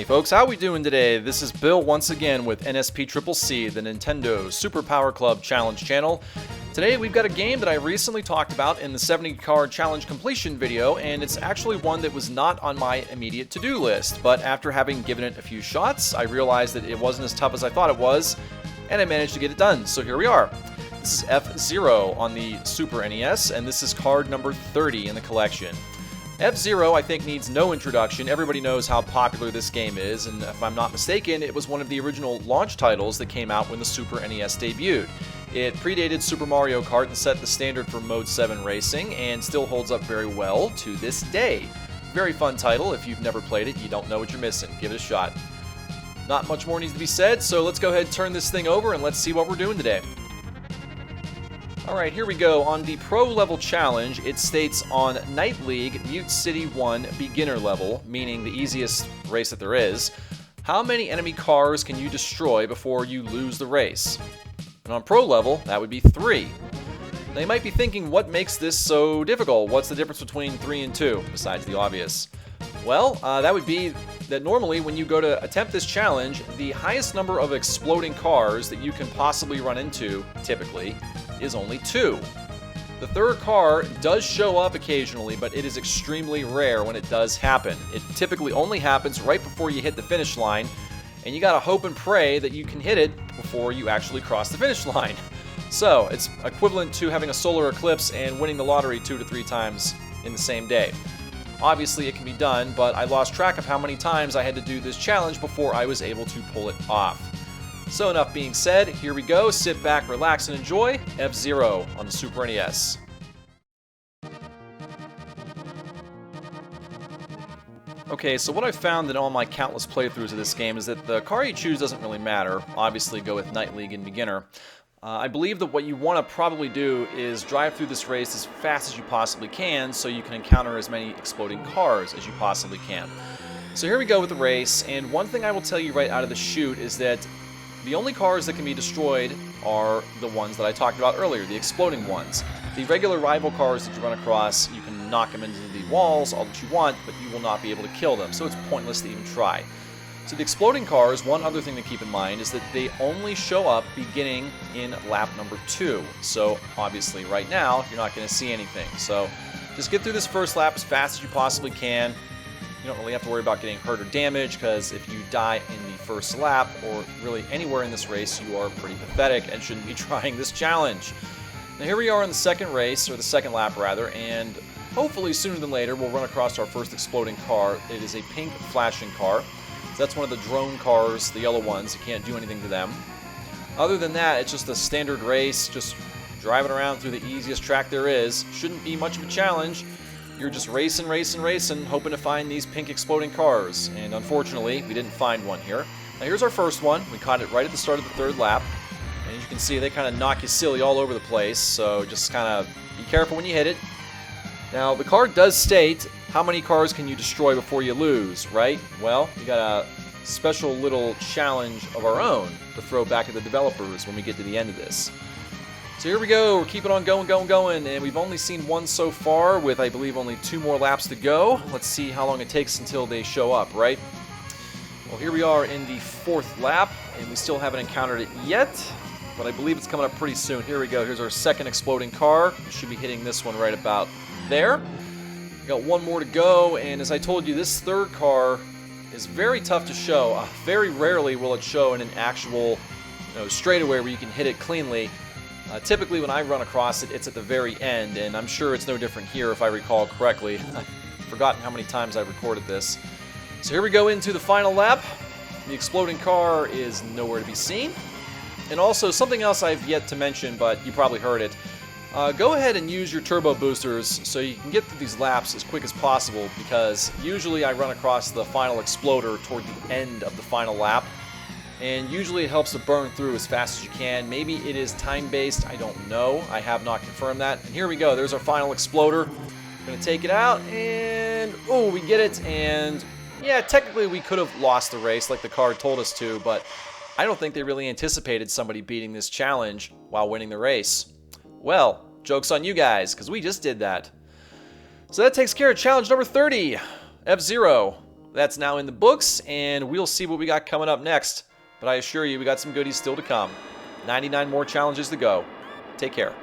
folks, how we doing today? This is Bill once again with NSPCCC, the Nintendo Super Power Club Challenge channel. Today we've got a game that I recently talked about in the 70 card challenge completion video, and it's actually one that was not on my immediate to-do list, but after having given it a few shots, I realized that it wasn't as tough as I thought it was, and I managed to get it done, so here we are. This is F-Zero on the Super NES, and this is card number 30 in the collection. F-Zero, I think, needs no introduction. Everybody knows how popular this game is, and if I'm not mistaken, it was one of the original launch titles that came out when the Super NES debuted. It predated Super Mario Kart and set the standard for Mode 7 racing, and still holds up very well to this day. Very fun title. If you've never played it, you don't know what you're missing. Give it a shot. Not much more needs to be said, so let's go ahead and turn this thing over and let's see what we're doing today. Alright, here we go. On the Pro Level Challenge, it states on Night League Mute City 1 Beginner Level, meaning the easiest race that there is, how many enemy cars can you destroy before you lose the race? And on Pro Level, that would be 3. Now you might be thinking, what makes this so difficult? What's the difference between 3 and 2, besides the obvious? Well, that would be that normally when you go to attempt this challenge, the highest number of exploding cars that you can possibly run into, typically, is only 2. The third car does show up occasionally, but it is extremely rare when it does happen. It typically only happens right before you hit the finish line, and you gotta hope and pray that you can hit it before you actually cross the finish line. So, it's equivalent to having a solar eclipse and winning the lottery 2 to 3 times in the same day. Obviously it can be done, but I lost track of how many times I had to do this challenge before I was able to pull it off. So enough being said, here we go. Sit back, relax, and enjoy F-Zero on the Super NES. Okay, so what I've found in all my countless playthroughs of this game is that the car you choose doesn't really matter. Obviously go with Night League and Beginner. I believe that what you want to probably do is drive through this race as fast as you possibly can so you can encounter as many exploding cars as you possibly can. So here we go with the race, and one thing I will tell you right out of the chute is that the only cars that can be destroyed are the ones that I talked about earlier, the exploding ones. The regular rival cars that you run across, you can knock them into the walls all that you want, but you will not be able to kill them, so it's pointless to even try. So the exploding cars, one other thing to keep in mind is that they only show up beginning in lap number 2. So obviously right now, you're not going to see anything. So just get through this first lap as fast as you possibly can. You don't really have to worry about getting hurt or damaged, because if you die in the first lap, or really anywhere in this race, you are pretty pathetic and shouldn't be trying this challenge. Now here we are in the second race, or the second lap rather, and hopefully sooner than later we'll run across our first exploding car. It is a pink flashing car. So that's one of the drone cars, the yellow ones. You can't do anything to them. Other than that, it's just a standard race, just driving around through the easiest track there is. Shouldn't be much of a challenge. You're just racing, hoping to find these pink exploding cars. And unfortunately, we didn't find one here. Now here's our first one. We caught it right at the start of the third lap. And as you can see, they kind of knock you silly all over the place. So just kind of be careful when you hit it. Now, the card does state how many cars can you destroy before you lose, right? Well, we got a special little challenge of our own to throw back at the developers when we get to the end of this. So here we go, we're keeping on going, and we've only seen one so far with, I believe, only 2 more laps to go. Let's see how long it takes until they show up, right? Well, here we are in the 4th lap, and we still haven't encountered it yet, but I believe it's coming up pretty soon. Here we go, here's our second exploding car. We should be hitting this one right about there. We got one more to go, and as I told you, this third car is very tough to show. Very rarely will it show in an actual straightaway where you can hit it cleanly. Typically when I run across it, it's at the very end, and I'm sure it's no different here if I recall correctly. I've forgotten how many times I've recorded this. So here we go into the final lap. The exploding car is nowhere to be seen. And also, something else I've yet to mention, but you probably heard it. Go ahead and use your turbo boosters so you can get through these laps as quick as possible, because usually I run across the final exploder toward the end of the final lap. And usually it helps to burn through as fast as you can. Maybe it is time-based, I don't know. I have not confirmed that. And here we go, there's our final exploder. We're gonna take it out, and oh, we get it. And yeah, technically we could have lost the race like the card told us to, but I don't think they really anticipated somebody beating this challenge while winning the race. Well, joke's on you guys, because we just did that. So that takes care of challenge number 30, F-Zero That's now in the books, and we'll see what we got coming up next. But I assure you, we got some goodies still to come. 99 more challenges to go. Take care.